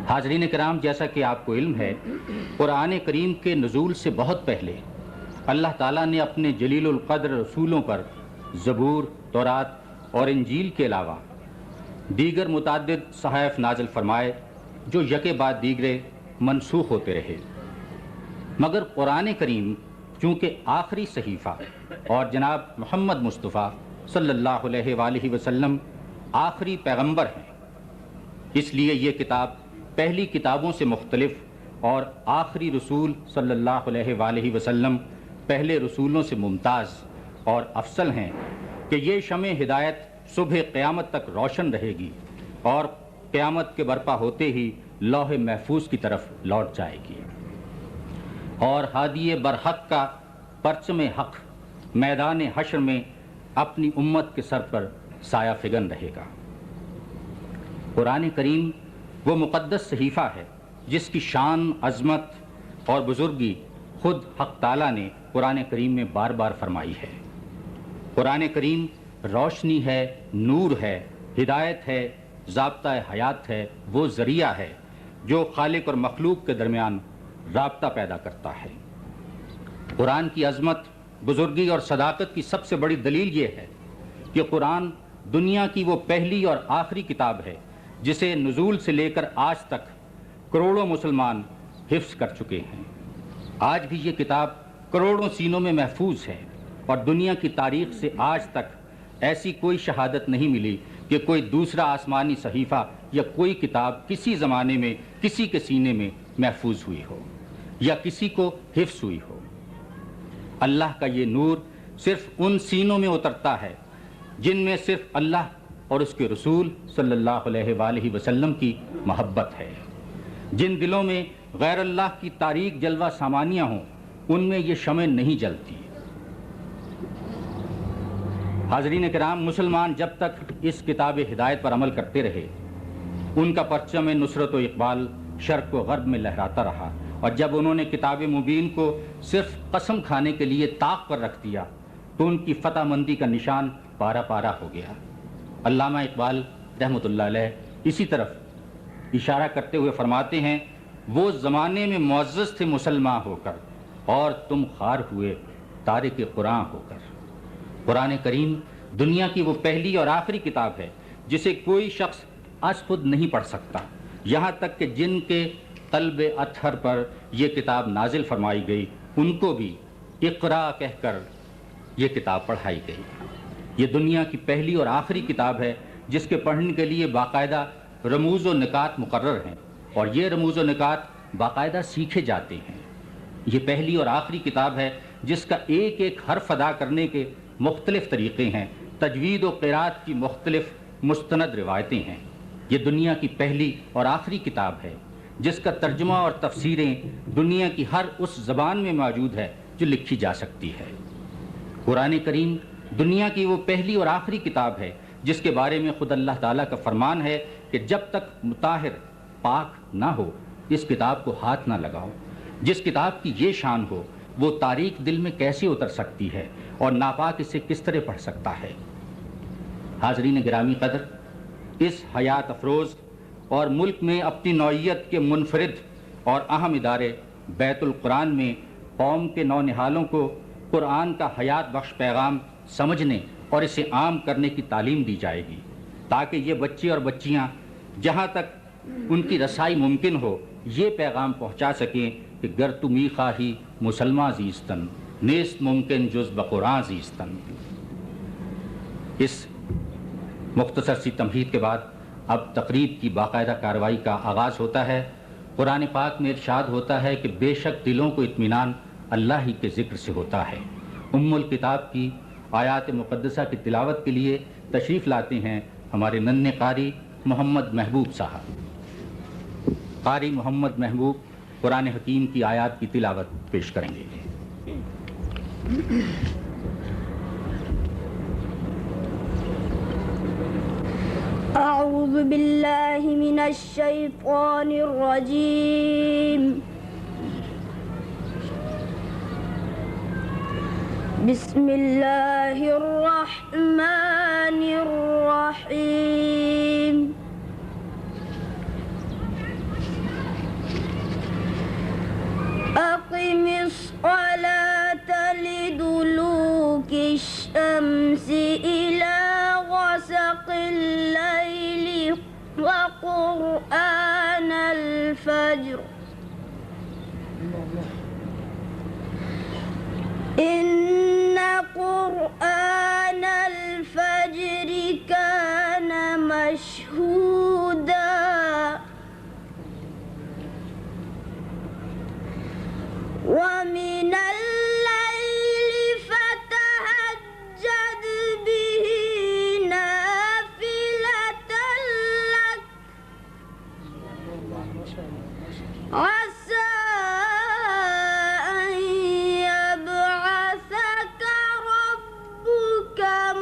حاضرین کرام، جیسا کہ آپ کو علم ہے، قرآن کریم کے نزول سے بہت پہلے اللہ تعالیٰ نے اپنے جلیل القدر رسولوں پر زبور، تورات اور انجیل کے علاوہ دیگر متعدد صحائف نازل فرمائے جو یکے بعد دیگرے منسوخ ہوتے رہے، مگر قرآن کریم چونکہ آخری صحیفہ اور جناب محمد مصطفیٰ صلی اللہ علیہ وآلہ وسلم آخری پیغمبر ہیں، اس لیے یہ کتاب پہلی کتابوں سے مختلف اور آخری رسول صلی اللہ علیہ وآلہ وسلم پہلے رسولوں سے ممتاز اور افضل ہیں کہ یہ شمع ہدایت صبح قیامت تک روشن رہے گی اور قیامت کے برپا ہوتے ہی لوح محفوظ کی طرف لوٹ جائے گی، اور ہادی برحق کا پرچم حق میدان حشر میں اپنی امت کے سر پر سایہ فگن رہے گا۔ قرآن کریم وہ مقدس صحیفہ ہے جس کی شان، عظمت اور بزرگی خود حق تعالیٰ نے قرآن کریم میں بار بار فرمائی ہے۔ قرآن کریم روشنی ہے، نور ہے، ہدایت ہے، ضابطہ حیات ہے، وہ ذریعہ ہے جو خالق اور مخلوق کے درمیان رابطہ پیدا کرتا ہے۔ قرآن کی عظمت، بزرگی اور صداقت کی سب سے بڑی دلیل یہ ہے کہ قرآن دنیا کی وہ پہلی اور آخری کتاب ہے جسے نزول سے لے کر آج تک کروڑوں مسلمان حفظ کر چکے ہیں۔ آج بھی یہ کتاب کروڑوں سینوں میں محفوظ ہے، اور دنیا کی تاریخ سے آج تک ایسی کوئی شہادت نہیں ملی کہ کوئی دوسرا آسمانی صحیفہ یا کوئی کتاب کسی زمانے میں کسی کے سینے میں محفوظ ہوئی ہو یا کسی کو حفظ ہوئی ہو۔ اللہ کا یہ نور صرف ان سینوں میں اترتا ہے جن میں صرف اللہ اور اس کے رسول صلی اللہ علیہ وآلہ وسلم کی محبت ہے۔ جن دلوں میں غیر اللہ کی تاریک جلوہ سامانیاں ہوں، ان میں یہ شمع نہیں جلتی۔ حاضرین کرام، مسلمان جب تک اس کتاب ہدایت پر عمل کرتے رہے، ان کا پرچم نصرت و اقبال شرق و غرب میں لہراتا رہا، اور جب انہوں نے کتاب مبین کو صرف قسم کھانے کے لیے طاق پر رکھ دیا تو ان کی فتح مندی کا نشان پارا پارا ہو گیا۔ علامہ اقبال رحمۃ اللہ علیہ اسی طرف اشارہ کرتے ہوئے فرماتے ہیں، وہ زمانے میں معزز تھے مسلمان ہو کر، اور تم خار ہوئے تارک قرآن ہو کر۔ قرآن کریم دنیا کی وہ پہلی اور آخری کتاب ہے جسے کوئی شخص از خود نہیں پڑھ سکتا، یہاں تک کہ جن کے قلب اطہر پر یہ کتاب نازل فرمائی گئی ان کو بھی اقرا کہہ کر یہ کتاب پڑھائی گئی۔ یہ دنیا کی پہلی اور آخری کتاب ہے جس کے پڑھنے کے لیے باقاعدہ رموز و نکات مقرر ہیں، اور یہ رموز و نکات باقاعدہ سیکھے جاتے ہیں۔ یہ پہلی اور آخری کتاب ہے جس کا ایک ایک حرف ادا کرنے کے مختلف طریقے ہیں، تجوید و قرات کی مختلف مستند روایتیں ہیں۔ یہ دنیا کی پہلی اور آخری کتاب ہے جس کا ترجمہ اور تفسیریں دنیا کی ہر اس زبان میں موجود ہے جو لکھی جا سکتی ہے۔ قرآن کریم دنیا کی وہ پہلی اور آخری کتاب ہے جس کے بارے میں خود اللہ تعالیٰ کا فرمان ہے کہ جب تک مطہر پاک نہ ہو اس کتاب کو ہاتھ نہ لگاؤ۔ جس کتاب کی یہ شان ہو وہ تاریخ دل میں کیسے اتر سکتی ہے اور ناپاک اسے کس طرح پڑھ سکتا ہے؟ حاضرین گرامی قدر، اس حیات افروز اور ملک میں اپنی نوعیت کے منفرد اور اہم ادارے بیت القرآن میں قوم کے نونہالوں کو قرآن کا حیات بخش پیغام سمجھنے اور اسے عام کرنے کی تعلیم دی جائے گی، تاکہ یہ بچے اور بچیاں جہاں تک ان کی رسائی ممکن ہو یہ پیغام پہنچا سکیں کہ گر تو می خواہی مسلمان زیستن، نیست ممکن جز بقرآن زیستن۔ اس مختصر سی تمہید کے بعد اب تقریب کی باقاعدہ کارروائی کا آغاز ہوتا ہے۔ قرآن پاک میں ارشاد ہوتا ہے کہ بے شک دلوں کو اطمینان اللہ ہی کے ذکر سے ہوتا ہے۔ ام الکتاب کی آیات مقدسہ کی تلاوت کے لیے تشریف لاتے ہیں ہمارے ننھے قاری محمد محبوب صاحب۔ قاری محمد محبوب قرآن حکیم کی آیات کی تلاوت پیش کریں گے۔ اعوذ باللہ من الشیطان الرجیم، بسم اللہ الرحمن الرحیم۔ الشمس إلى غسق الليل وقرآن الفجر إن قرآن الفجر كان مشهودا ومن الليل فتهجد به نافلة لك عسى أن يبعثك ربك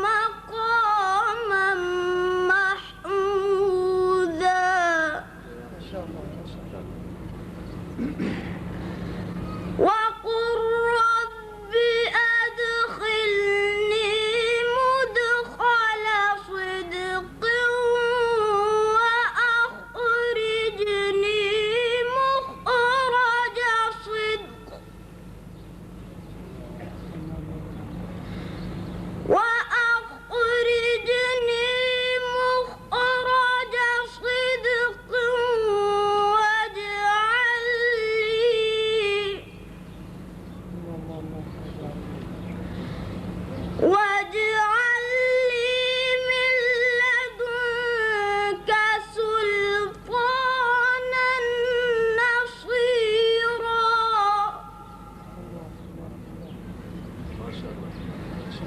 مقاما محمودا وقل رب أدخلني مدخل صدق وأخرجني مخرج صدق وأخرجني مخرج صدق واجعل لي من لدنك سلطانا نصيرا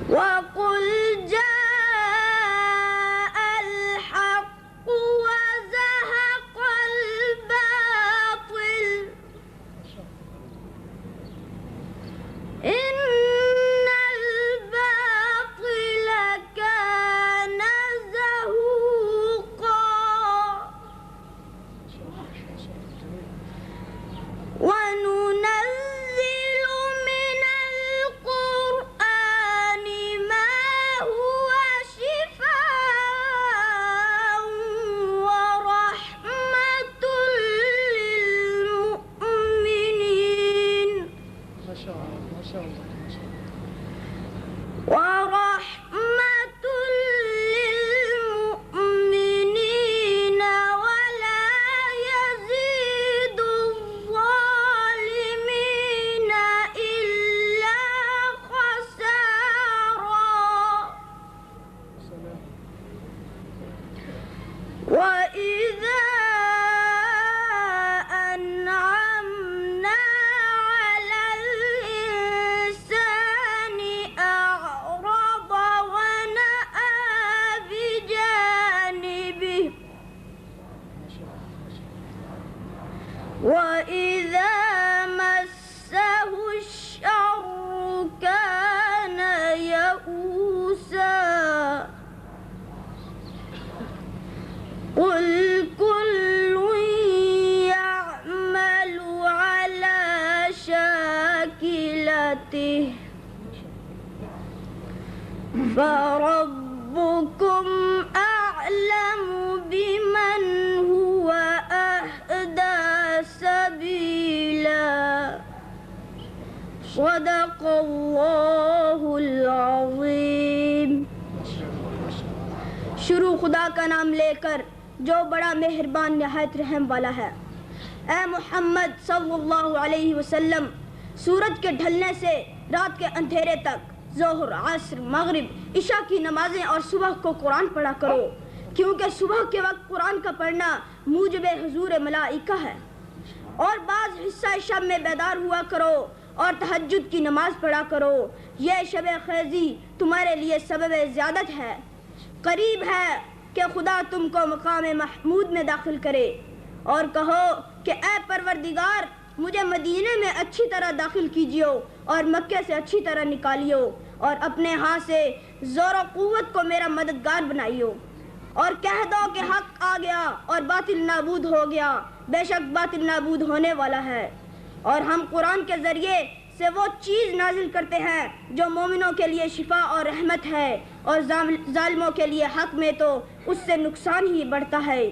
وقل جاء الحق وزهق الباطل إن الباطل كان زهوقا وننزل من القرآن ما هو شفاء ورحمة للمؤمنين ورحمة للمؤمنين ولا يزيد الظالمين إلا خسارا وإذا أنعمنا على الإنسان أعرض ونأى بجانبه وإذا مسه الشر كان يئوسا قل كل يعمل على شاكلته فربكم أعلم بمن هو أهدى سبيلا صدق الله العظيم شروع خدا کا نام لے کر جو بڑا مہربان نہایت رحم والا ہے۔ اے محمد صلی اللہ علیہ وسلم، سورج کے ڈھلنے سے رات کے اندھیرے تک ظہر، عصر، مغرب، عشاء کی نمازیں اور صبح کو قرآن پڑھا کرو، کیونکہ صبح کے وقت قرآن کا پڑھنا موجب حضور ملائکہ ہے۔ اور بعض حصہ شب میں بیدار ہوا کرو اور تہجد کی نماز پڑھا کرو، یہ شب خیزی تمہارے لیے سبب زیادت ہے۔ قریب ہے کہ خدا تم کو مقام محمود میں داخل کرے، اور کہو کہ اے پروردگار مجھے مدینے میں اچھی طرح داخل کیجیو اور مکے سے اچھی طرح نکالیو، اور اپنے ہاتھ سے زور و قوت کو میرا مددگار بنائیو، اور کہہ دو کہ حق آ گیا اور باطل نابود ہو گیا، بے شک باطل نابود ہونے والا ہے۔ اور ہم قرآن کے ذریعے سے وہ چیز نازل کرتے ہیں جو مومنوں کے لیے شفا اور رحمت ہے، اور ظالموں کے لیے حق میں تو اس سے نقصان ہی بڑھتا ہے۔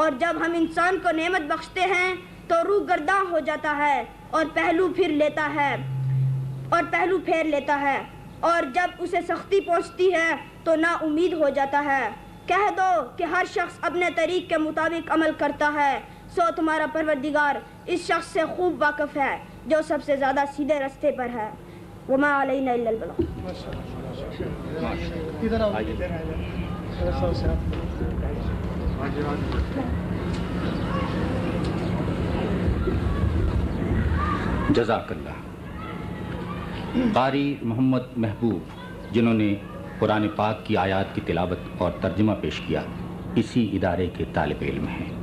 اور جب ہم انسان کو نعمت بخشتے ہیں تو روح گرداں ہو جاتا ہے اور پہلو پھیر لیتا ہے اور جب اسے سختی پہنچتی ہے تو نا امید ہو جاتا ہے۔ کہہ دو کہ ہر شخص اپنے طریق کے مطابق عمل کرتا ہے، سو تمہارا پروردگار اس شخص سے خوب واقف ہے جو سب سے زیادہ سیدھے راستے پر ہے۔ وما علینا الا البلاغ۔ جزاک اللہ۔ قاری محمد محبوب جنہوں نے قرآن پاک کی آیات کی تلاوت اور ترجمہ پیش کیا، اسی ادارے کے طالب علم ہیں۔